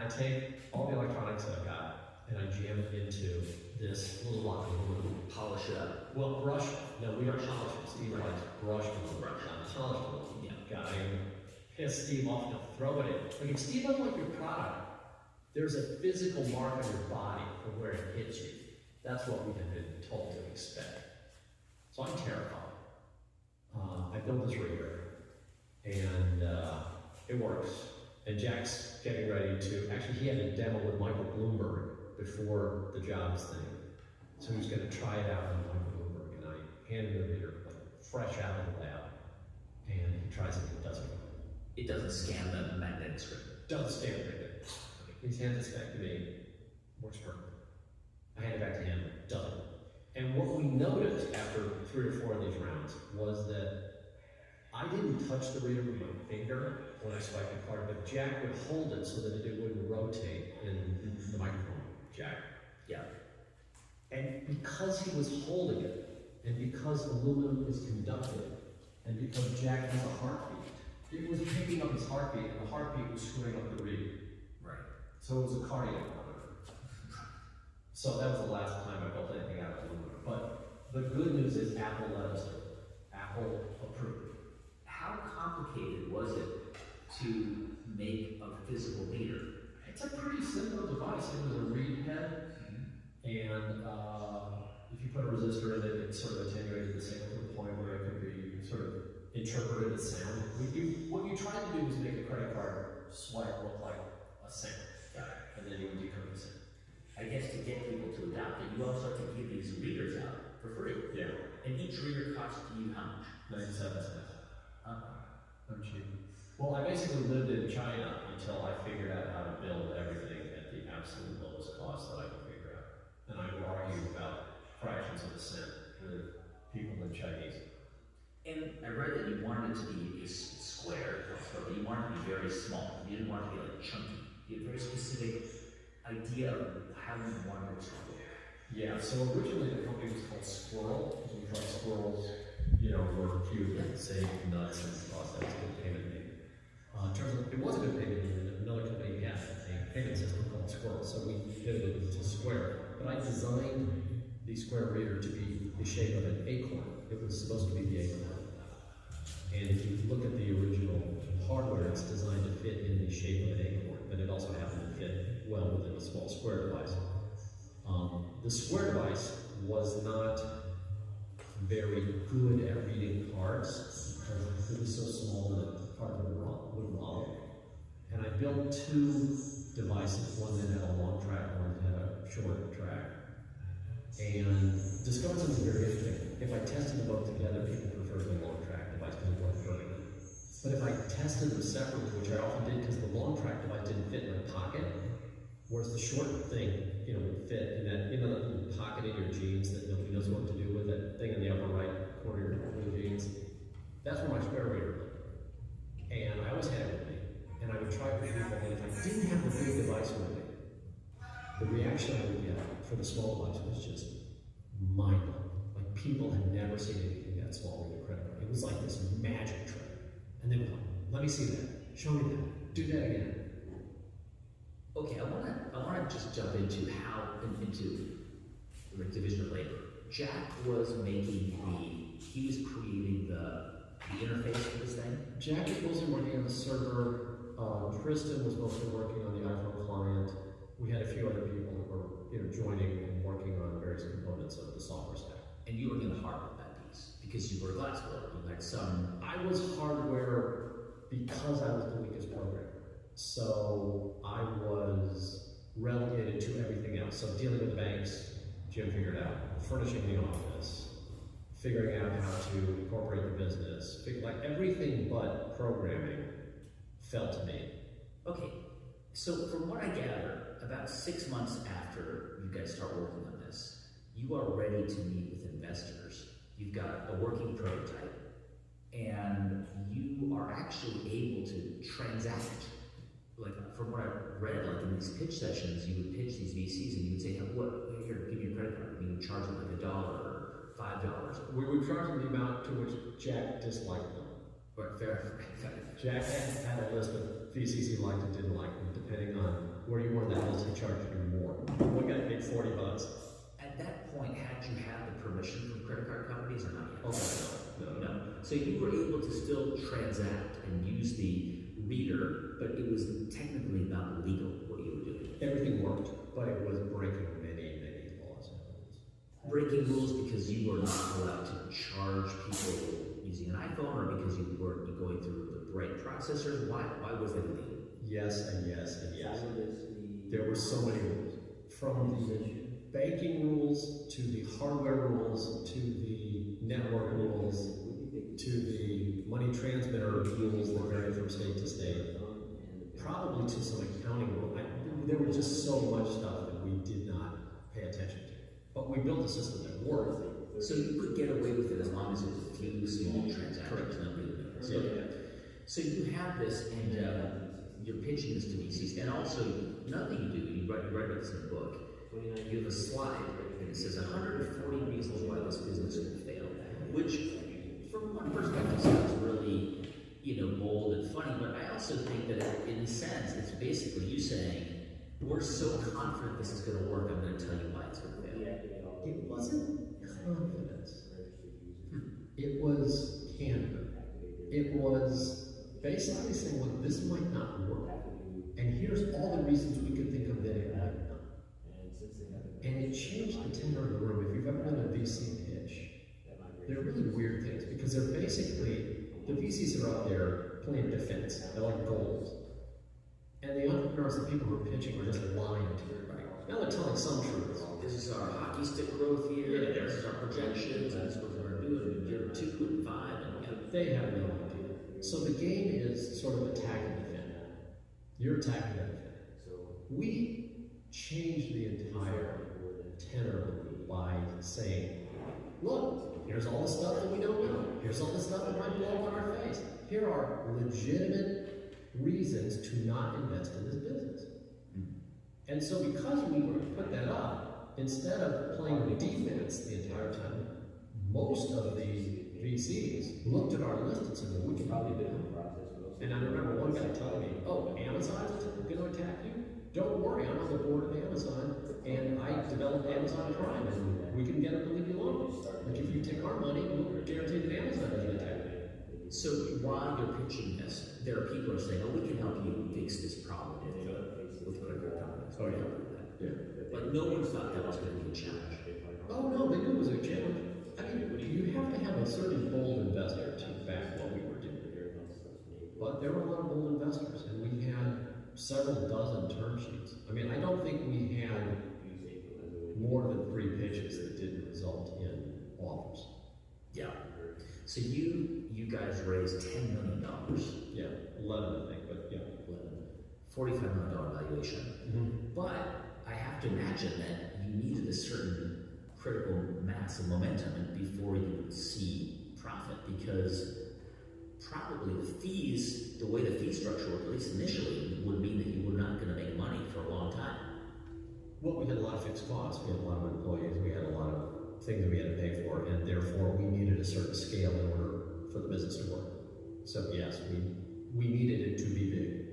I take all the electronics that I've got and I jam it into this little lock. Polish it up. Well, brush. No, we don't polish it. Steve likes brush it. Brush. Polish it. Yeah. Got it. Piss Steve off to throw it in. Like if Steve doesn't like your product, there's a physical mark on your body for where it hits you. That's what we have been told to expect. So I'm terrified. I built this reader, and it works. And Jack's getting ready to, actually he had a demo with Michael Bloomberg before the Jobs thing. So he's gonna try it out on Michael Bloomberg, and I handed him the reader, like fresh out of the lab. And he tries it and it doesn't work. It doesn't scan the magnetic strip. Doesn't scan it. He hands it back to me, works perfect. I hand it back to him, doesn't. And what we noticed after 3 or 4 of these rounds was that I didn't touch the reader with my finger when I swiped the card, but Jack would hold it so that it wouldn't rotate in the microphone. Jack. Yeah. And because he was holding it, and because aluminum is conductive, and because Jack has a heartbeat, it was picking up his heartbeat, and the heartbeat was screwing up the reed. Right. So it was a cardiac monitor. So that was the last time I built anything out of aluminum. But the good news is Apple let us do it. Apple approved. How complicated was it to make a physical meter? It's a pretty simple device. It was a reed head, and if you put a resistor in it, it sort of attenuated the signal to the point where it could be sort of interpreted as sound. What you tried to do was make a credit card swipe look like a sound, and then you would decode the sound. I guess to get people to adopt it, you also have to give these readers out for free. Yeah. And each reader costs you how much? 97 cents. I'm cheap. Well, I basically lived in China until I figured out how to build everything at the absolute lowest cost that I could figure out. And I would argue about fractions of a cent with people in Chinese. And I read that you wanted it to be a square, but you wanted it to be very small. You didn't want it to be like chunky. You had a very specific idea of how you wanted it to look. Yeah, so originally the company was called Squirrel, because we thought squirrels, were cute and saved nuts and thought that was a good payment name. Turns out it was a good payment name, and another company had a payment system called Squirrel, so we pivoted to Square. But I designed the Square reader to be the shape of an acorn. It was supposed to be the acorn. And if you look at the original hardware, it's designed to fit in the shape of an acorn, but it also happened to fit well within a small square device. The square device was not very good at reading cards because it was so small that the card would wobble. And I built 2 devices, one that had a long track, one that had a short track. And discovered something very interesting. If I tested them both together, people preferred the long track device because it wasn't vertical. But if I tested them separately, which I often did because the long track device didn't fit in my pocket, whereas the short thing, would fit in that little pocket in your jeans that nobody knows what to do with, that thing in the upper right corner of your jeans. That's where my square reader lived. And I always had it with me. And I would try for people, and if I didn't have the big device with me, the reaction I would get for the small device was just mind-blowing. Like people had never seen anything that small with a credit card. It was like this magic trick. And they would go, let me see that, show me that, do that again. Okay, I wanna just jump into into the division of labor. Jack was he was creating the interface for this thing? Jack was mostly working on the server. Tristan was mostly working on the iPhone client. We had a few other people that were joining and working on various components of the software stack. And you were in the hardware of that piece because you were a glass builder. You had some. I was hardware because I was the weakest programmer. So I was relegated to everything else. So dealing with banks, Jim figured out. Furnishing the office, figuring out how to incorporate the business, like everything but programming fell to me. Okay, so from what I gather, about 6 months after you guys start working on this, you are ready to meet with investors. You've got a working prototype, and you are actually able to transact. Like from what I read, like in these pitch sessions, you would pitch these VCs and you would say, hey, here, give me your credit card. You would charge them like $1 or $5. We would charge them the amount to which Jack disliked them. Right, fair. Jack had a list of VCs he liked and didn't like them, depending on where you So you were able to still transact and use the reader, but it was technically not legal what you were doing. Everything worked, but it was breaking many, many laws and rules. Breaking rules because you were not allowed to charge people using an iPhone, or because you weren't going through the right processors? Why was that illegal? Yes and yes and yes. There were so many rules. From the banking rules, to the hardware rules, to the network rules, to the money transmitter rules that vary from state to state, probably to some accounting rules. There was just so much stuff that we did not pay attention to. But we built a system that worked. So you could get away with it as long as it was a few small transactions. Nobody would notice. Yeah. So you have this, and you're pitching this to VCs, and also another thing you do, you write about this in a book. You have a slide, and it says 140 reasons why this business will fail, which, from one perspective, sounds really, bold and funny. But I also think that, in a sense, it's basically you saying, "We're so confident this is going to work. I'm going to tell you why it's going to fail." It wasn't confidence. It was candor. It was basically saying, "Well, this might not work, and here's all the reasons we could think of that it might not." And it changed the tenor of the room. If you've ever done a VC pitch, they're really weird things because they're basically, the VCs are out there playing defense. They're like goals. And the entrepreneurs, the people who are pitching, are just lying to you. Right? Now they're telling some truths. This is our hockey stick growth year, and this is our projections, and this is what we're going to do in year 2 and 5. And they have no idea. So the game is sort of attack and defend. You're attacking and defend. We changed the entire tenor by saying, "Look, here's all the stuff that we don't know. Here's all the stuff that might blow up in our face. Here are legitimate reasons to not invest in this business." And so because we put that up, instead of playing defense the entire time, most of the VCs looked at our list and said, "Well, we can probably do it." And I remember one guy telling me, "Oh, Amazon's going to attack you? Don't worry, I'm on the board of Amazon, and I developed Amazon Prime, and we can get them to leave you alone. Like, if you take our money, we'll guarantee that Amazon doesn't attack you." So while you're pitching this, there are people who are saying, "Oh, we can help you fix this problem with credit companies." Oh, yeah. Yeah. But no one thought that was going to be a challenge. Oh, no, they knew it was a challenge. I mean, you have to have a certain bold investor to back what we were doing. But there were a lot of bold investors, and we had several dozen term sheets. I mean, I don't think we had more than 3 pitches that didn't result in offers. Yeah. So you guys raised $10 million. Yeah, 11, I think, but yeah. 11. $45 million valuation. Mm-hmm. But I have to imagine that you needed a certain critical mass of momentum before you would see profit, because probably the way the fee structure worked, at least initially, would mean that you were not going to make money for a long time. Well, we had a lot of fixed costs. We had a lot of employees. We had a lot of things that we had to pay for, and therefore we needed a certain scale in order for the business to work. So yes, we needed it to be big.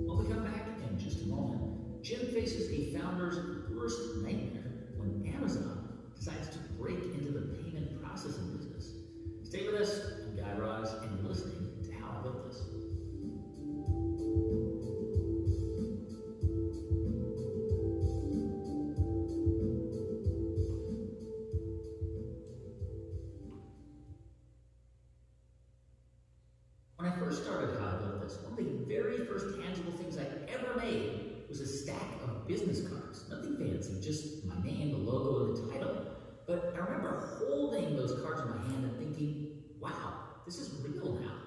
When we come back in just a moment, Jim faces a founder's worst nightmare when Amazon decides to break into the payment processing business. Stay with us. I'm Guy Raz, and you're listening to How I Built This. When I first started How I Built This, one of the very first tangible things I ever made was a stack of business cards. Nothing fancy, just my name, the logo, and the title. But I remember holding those cards in my hand and thinking, wow, this is real now.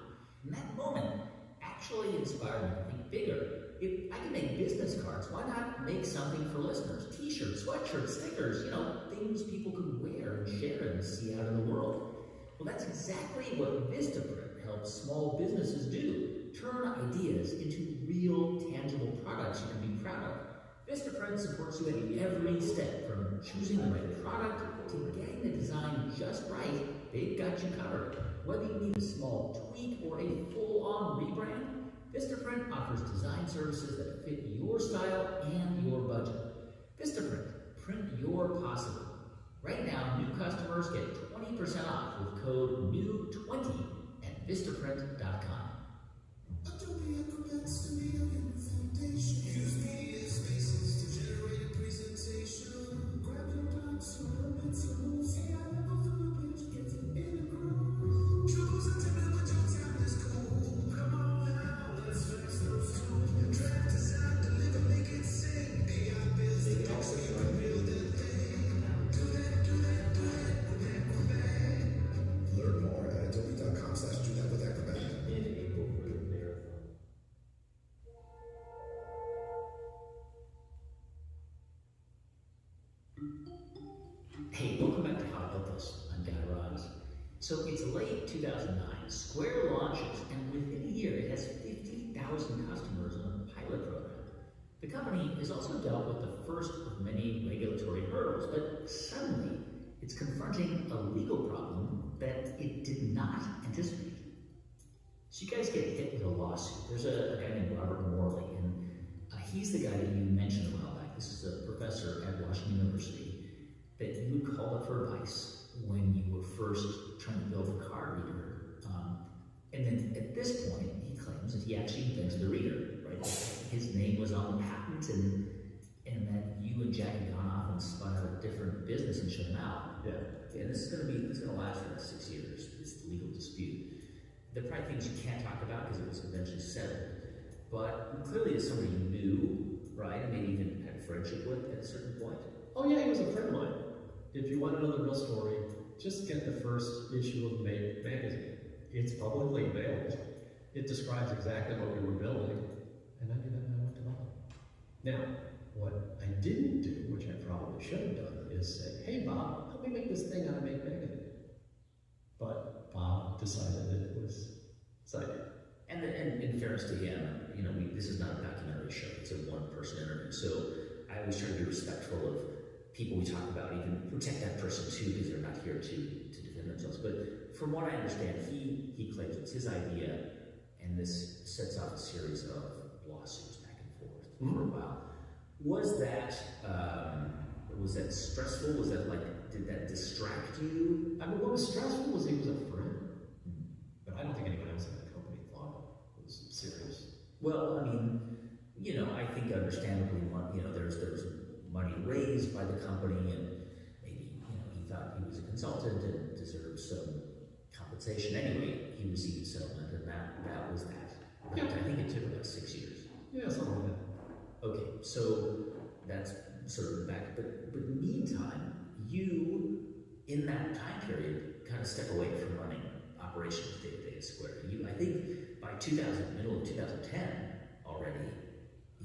And that moment actually inspired me to think bigger. If I can make business cards, why not make something for listeners? T-shirts, sweatshirts, stickers, things people could wear and share and see out in the world. Well, that's exactly what Vistaprint helps small businesses do. Turn ideas into real, tangible products you can be proud of. Vistaprint supports you at every step, from choosing the right product to getting the design just right. They've got you covered. Whether you need a small tweak or a full-on rebrand, Vistaprint offers design services that fit your style and your budget. Vistaprint, print your possible. Right now, new customers get 20% off with code NEW20 at vistaprint.com. Adobe Acrobat Studio in your foundation. Use media spaces to generate a presentation. Grab your docs, elements, and move. See how that goes on the page, gets it in a groove. Choose a template with your tablet is cool. Come on now, let's fix those tools. Track, design, deliver, make it sing. AI builds the pixel, build that thing. Do that with Acrobat. Learn more at adobe.com/do that with Acrobat. In April for the marathon. Hey, welcome back to How I Built This. I'm Guy Raz. So it's late 2009. Square launches, and within a year, it has 50,000 customers on a pilot program. The company has also dealt with the first of many regulatory hurdles, but suddenly it's confronting a legal problem that it did not anticipate. So you guys get hit with a lawsuit. There's a guy named Robert Morley, and he's the guy that you mentioned a while back. This is a professor at Washington University that you would call up for advice when you were first trying to build a card reader. And then at this point, he claims that he actually invented the reader, right? His name was on the patent, and that you and Jack had gone off and spun out a different business and shut him out. Yeah. And this is gonna last for the next 6 years, this legal dispute. There are probably things you can't talk about because it was eventually settled. But clearly it's somebody you knew, right? And maybe even had a friendship with at a certain point. Oh yeah, he was a friend of mine. If you want to know the real story, just get the first issue of Make magazine. It's publicly available. It describes exactly what we were building, and I knew that when I went to London. Now, what I didn't do, which I probably should have done, is say, hey Bob, help me make this thing out of Make magazine. But Bob decided that it was exciting. And in fairness to him, you know, this is not a documentary show, it's a one-person interview. So I always try to be respectful of people we talk about, even protect that person too, because they're not here to defend themselves. But from what I understand, he claims it's his idea, and this sets off a series of lawsuits back and forth for a while. Was that stressful? Was that did that distract you? I mean, what was stressful was he was a friend. But I don't think anyone else in the company thought it was serious. Well, I mean, you know, I think understandably, you know, there's money raised by the company, and maybe, you know, he thought he was a consultant and deserved some compensation. Anyway, he received a settlement, and that was that. Yeah. I think it took about 6 years. Yeah, something like that. Okay, so that's sort of the back. But meantime, you, in that time period, kind of step away from running operations day-to-day at Square. I think by middle of 2010 already,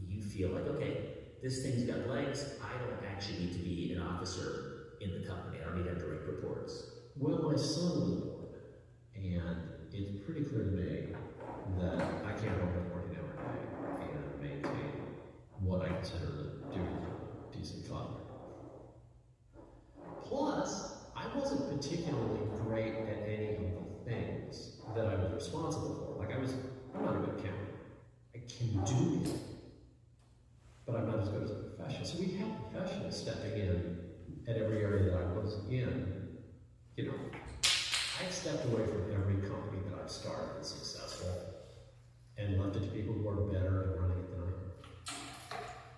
you feel like, okay, this thing's got legs. I don't actually need to be an officer in the company. I don't need to have direct reports. Well, my son was born, and it's pretty clear to me that I can't work a 14-hour day and maintain what I consider the duties of a decent father. Plus, I wasn't particularly great at any of the things that I was responsible for. I'm not a good accountant. I can do it, but I'm not as good as a professional. So we had professionals stepping in at every area that I was in. You know, I've stepped away from every company that I've started that's successful and left it to people who are better at running it than I am.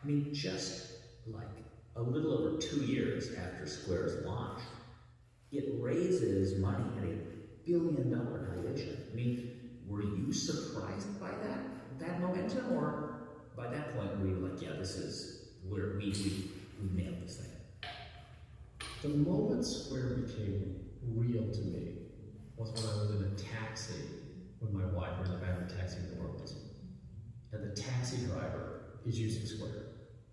I mean, just like a little over 2 years after Square's launch, it raises money at $1 billion valuation. I mean, were you surprised by that momentum, or by that point were you like, yeah, this is where we nailed this thing? The moment Square became real to me was when I was in a taxi with my wife. We're in the back of a taxi in New Orleans, and the taxi driver is using Square,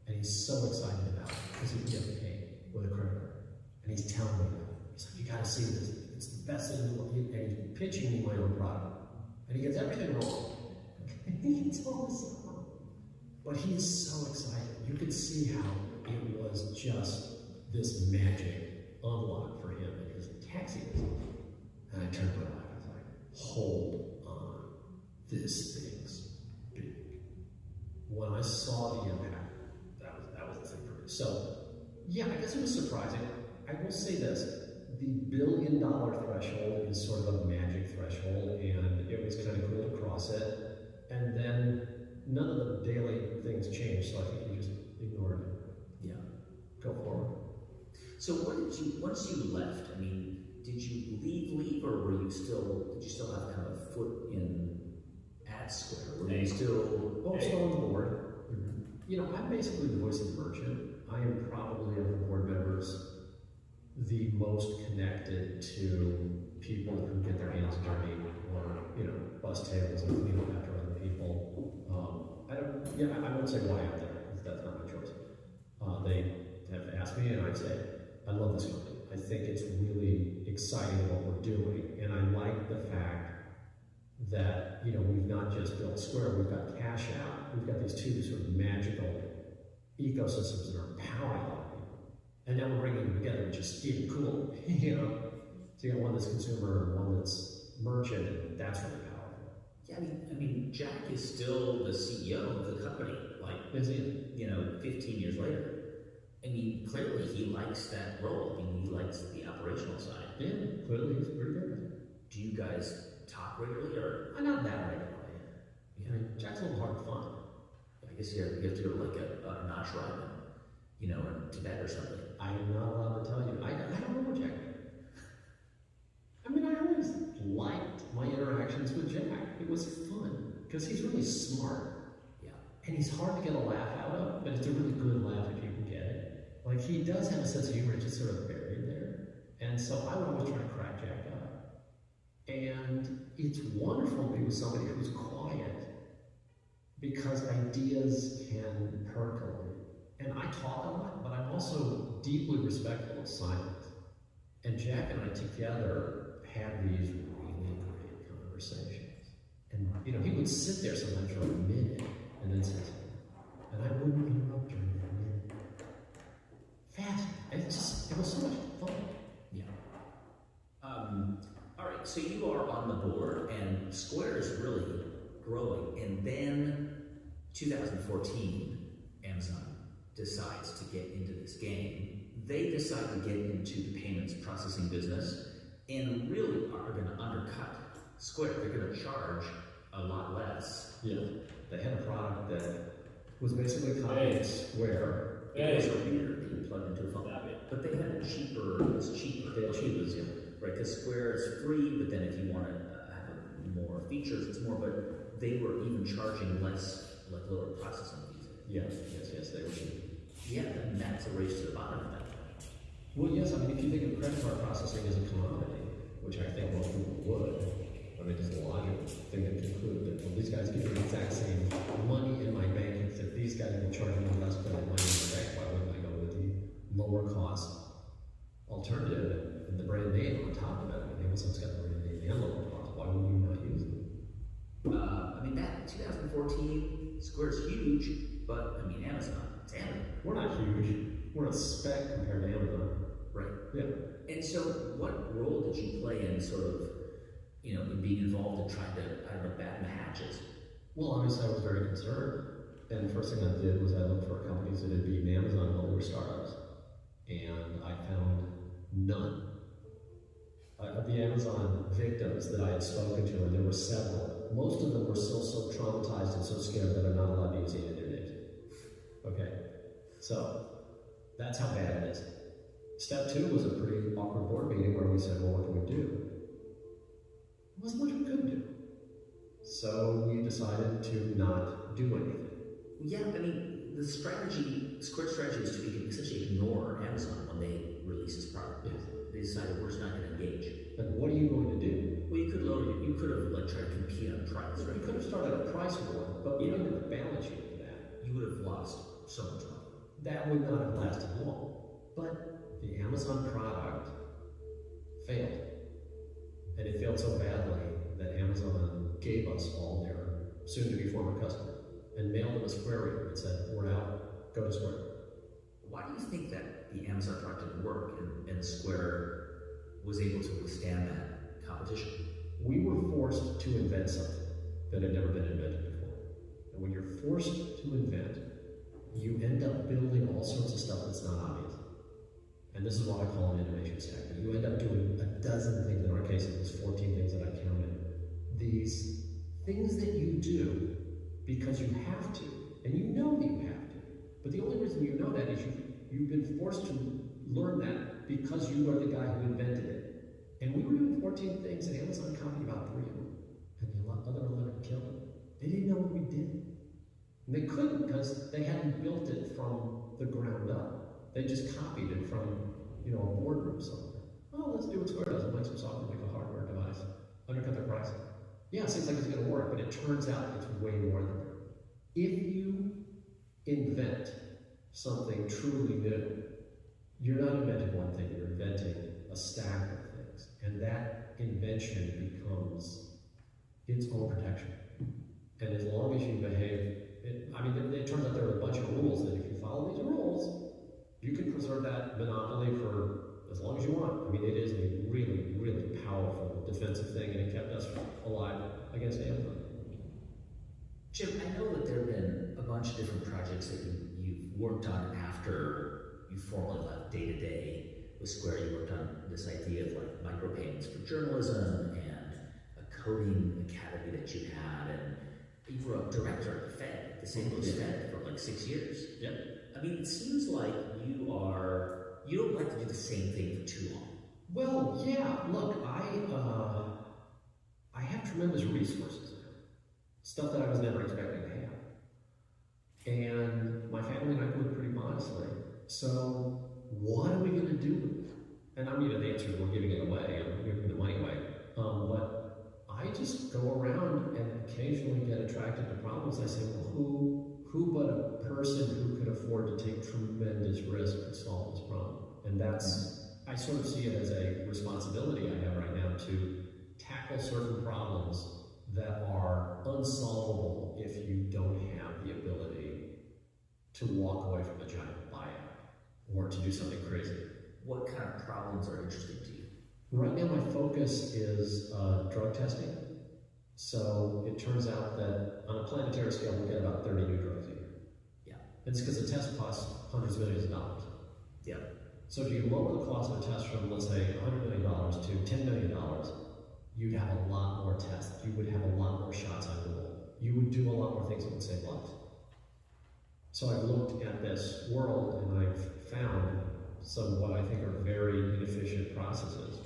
and he's so excited about it because he can get paid with a credit card, and he's telling me about it. He's like, you gotta see this, it's the best thing in the world, and he's pitching me my own product, and he gets everything wrong. He gets all this stuff wrong, but he's so excited. You could see how it was just this magic unlock for him in his taxi business. And I turned to my wife and was like, hold on, this thing's big. When I saw the impact, that was the thing for me. So, yeah, I guess it was surprising. I will say this, the $1 billion threshold is sort of a magic threshold, and it was kind of cool to cross it. And then none of the daily things changed, so I think you just ignored it. Yeah. Go forward. So once you left, I mean, did you leave, or did you still have kind of a foot in at Square? Were you still? Oh, still on the board. Mm-hmm. You know, I'm basically the voice of the merchant. I am probably of the board members the most connected to people who get their hands dirty, or bust tables and clean up after other people. I won't say why I'm there, because that's not my choice. They have asked me, and I'd say, I love this company. I think it's really exciting what we're doing, and I like the fact that we've not just built Square, we've got Cash App, we've got these two sort of magical ecosystems that are empowering a lot of people, and now we're bringing them together, which is even cooler. So you got one that's consumer and one that's merchant, and that's really powerful. Yeah, I mean, Jack is still the CEO of the company. Like, Is he? 15 years later. I mean, clearly he likes that role. I mean, he likes the operational side. Yeah, clearly he's pretty good. Do you guys talk regularly, or? Not that regularly. I mean, Jack's a little hard to find. I guess you have to go to like an ashram, in Tibet or something. I am not allowed to tell you. I don't know Jack. I mean, I always liked my interactions with Jack. It was fun, because he's really smart. Yeah. And he's hard to get a laugh out of, but it's a really good laugh if you can get it. Like, he does have a sense of humor, it's just sort of buried there. And so I would always try to crack Jack up. And it's wonderful to be with somebody who's quiet, because ideas can percolate. And I talk a lot, but I'm also deeply respectful of silence. And Jack and I together had these really great conversations. And he would sit there sometimes for a minute and then say something. And I wouldn't interrupt during that minute. Fascinating. It was so much fun. Yeah. All right, so you are on the board, and Square is really growing. And then 2014, Amazon decides to get into this game. They decide to get into the payments processing business and really are going to undercut Square. They're going to charge a lot less. Yeah. They had a product that was basically copying Square. It was a reader that you plugged into a phone. But they had it cheaper. It was cheaper. They had cheaper, yeah. Right, because Square is free, but then if you want to have more features, it's more. But they were even charging less, like lower processing fees. Yes, they were cheap. Yeah, and that's a race to the bottom of that. Well, yes, I mean, if you think of credit card processing as a commodity, which I think most people would, I mean, it's a logical thing to conclude that, well, these guys give me the exact same money in my bank, except these guys will charge me less for that money in the bank. Why wouldn't I go with the lower cost alternative and the brand name on top of it? I mean, Amazon's got the brand name and lower cost. Why would you not use it? I mean, that 2014, Square's huge, but I mean, Amazon, it's Amazon. We're not huge. We're a speck compared to Amazon. Right. Yeah. And so, what role did you play in sort of, in being involved in trying to, batten the hatches? Well, obviously I was very concerned. And the first thing I did was I looked for companies that had beaten Amazon while they were startups. And I found none. Of the Amazon victims that I had spoken to, and there were several, most of them were still so traumatized and so scared that they're not allowed to use any of their names. Okay? So, that's how bad it is. Step 2 was a pretty awkward board meeting where we said, well, what can we do? There wasn't much we could do. So we decided to not do anything. Yeah, I mean, the strategy, Square's strategy was to essentially ignore Amazon when they released this product. Yes. They decided we're just not going to engage. But what are you going to do? Well, you could have tried to compete on price, right? You could have started a price war, but we didn't have the balance sheet for that. You would have lost so much money. That would not have lasted long. But the Amazon product failed. And it failed so badly that Amazon gave us all their soon-to-be former customers and mailed them a Square reader and said, we're out, go to Square. Why do you think that the Amazon product didn't work and Square was able to withstand that competition? We were forced to invent something that had never been invented before. And when you're forced to invent, you end up building all sorts of stuff that's not obvious. And this is what I call an innovation stack. You end up doing a dozen things. In our case, it was 14 things that I counted. These things that you do because you have to, and you know that you have to. But the only reason you know that is you've been forced to learn that because you are the guy who invented it. And we were doing 14 things, and Amazon copied about 3 of them, and the other 11 killed it. They didn't know what we did. And they couldn't because they hadn't built it from the ground up. They just copied it from, a boardroom somewhere. Oh, let's do what Square does. We'll make some software, make a hardware device, undercut their pricing. Yeah, it seems like it's going to work, but it turns out it's way more than that. If you invent something truly new, you're not inventing one thing, you're inventing a stack of things. And that invention becomes its own protection. And as long as you behave, it turns out there are a bunch of rules that if you follow these rules, you can preserve that monopoly for as long as you want. It is a really, really powerful defensive thing, and it kept us alive against Amazon. Jim, I know that there have been a bunch of different projects that you've worked on after you formally left day-to-day with Square. You worked on this idea of like micropayments for journalism and a coding academy that you had, and you were a director at the Fed, the St. Louis Fed, for like 6 years. Yep. It seems like you don't like to do the same thing for too long. Well, yeah, look, I have tremendous resources now. Stuff that I was never expecting to have. And my family and I live pretty modestly. So what are we going to do with it? And the answer is we're giving it away. I'm giving the money away. But I just go around and occasionally get attracted to problems. I say, well, who but a person who could afford to take tremendous risk could solve this problem? And I sort of see it as a responsibility I have right now to tackle certain problems that are unsolvable if you don't have the ability to walk away from a giant buyout or to do something crazy. What kind of problems are interesting to you? Right now my focus is drug testing. So it turns out that on a planetary scale we get about 30 new drugs a year. Yeah. And it's because the test costs hundreds of millions of dollars. Yeah. So if you lower the cost of a test from, let's say, $100 million to $10 million, you'd have a lot more tests. You would have a lot more shots on goal. You would do a lot more things that would save lives. So I've looked at this world and I've found some what I think are very inefficient processes.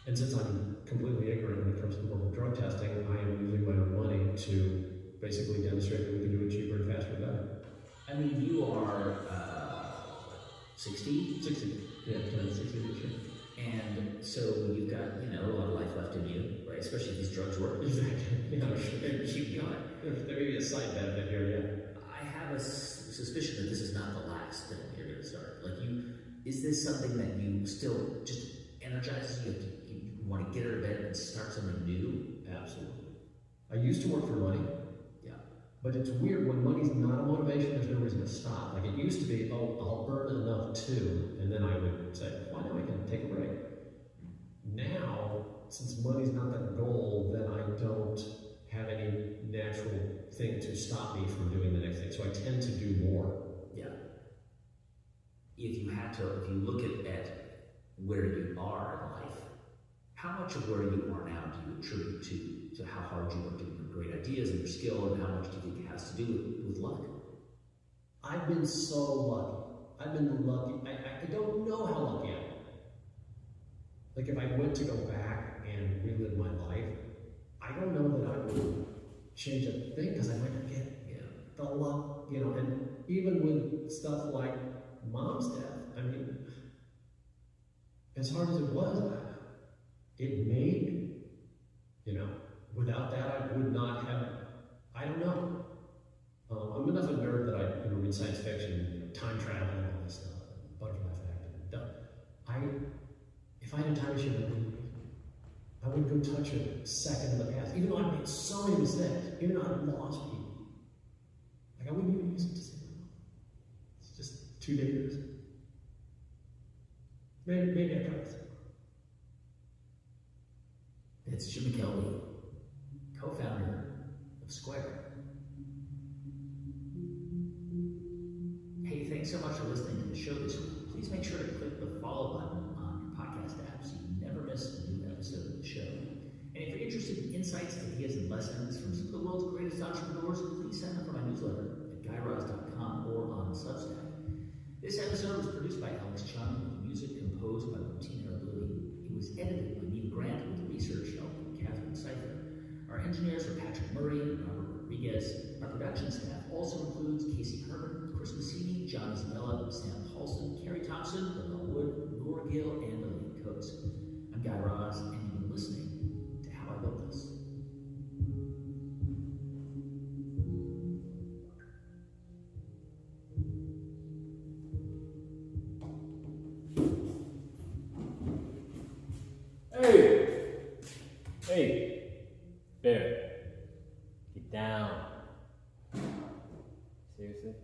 And since I'm completely ignorant when it comes to the world of drug testing, I am using my own money to basically demonstrate that we can do it cheaper and faster and better. You are 60? 60. Yeah, 60 this year. And so you've got, a lot of life left in you, right? Especially if these drugs work. Exactly. Keep going. There may be a side benefit here, yeah. I have a suspicion that this is not the last thing you're going to start. Is this something that you still just energizes you? You want to get out of bed and start something new? Absolutely. I used to work for money. Yeah. But it's weird, when money's not a motivation, there's no reason to stop. It used to be, I'll earn enough too, and then I would say, why not, I can take a break. Now, since money's not the goal, then I don't have any natural thing to stop me from doing the next thing. So I tend to do more. Yeah. If you look at where you are in life, how much of where you are now do you attribute to how hard you worked on your great ideas and your skill, and how much do you think it has to do with luck? I've been so lucky. I've been lucky. I don't know how lucky I am. If I went to go back and relive my life, I don't know that I would change a thing because I might not get the luck, and even with stuff like Mom's death, as hard as it was, it made me, without that I would not have, I don't know. I'm enough a nerd that I read science fiction, time travel and all this stuff, butterfly effect. If I had a time machine, I wouldn't go touch a second in the past, even though I made so many mistakes, even though I've lost people. I wouldn't even use it to save my life. It's just too dangerous. Maybe I could. It's Jim McKelvey, co-founder of Square. Hey, thanks so much for listening to the show this week. Please make sure to click the follow button on your podcast app so you never miss a new episode of the show. And if you're interested in insights, ideas, and lessons from some of the world's greatest entrepreneurs, please sign up for my newsletter at GuyRaz.com or on Substack. This episode was produced by Alex Chung with music composed by Kwame Terra. It was edited by Nina Grant with research help from Catherine Cipher. Our engineers are Patrick Murray and Robert Rodriguez. Our production staff also includes Casey Herman, Chris Massini, John Isabella, Sam Paulson, Carrie Thompson, Lamel Wood, Nora Gill, and Elaine Coates. I'm Guy Raz, and you've been listening to How I Built This. Hey, Bear, get down. Seriously?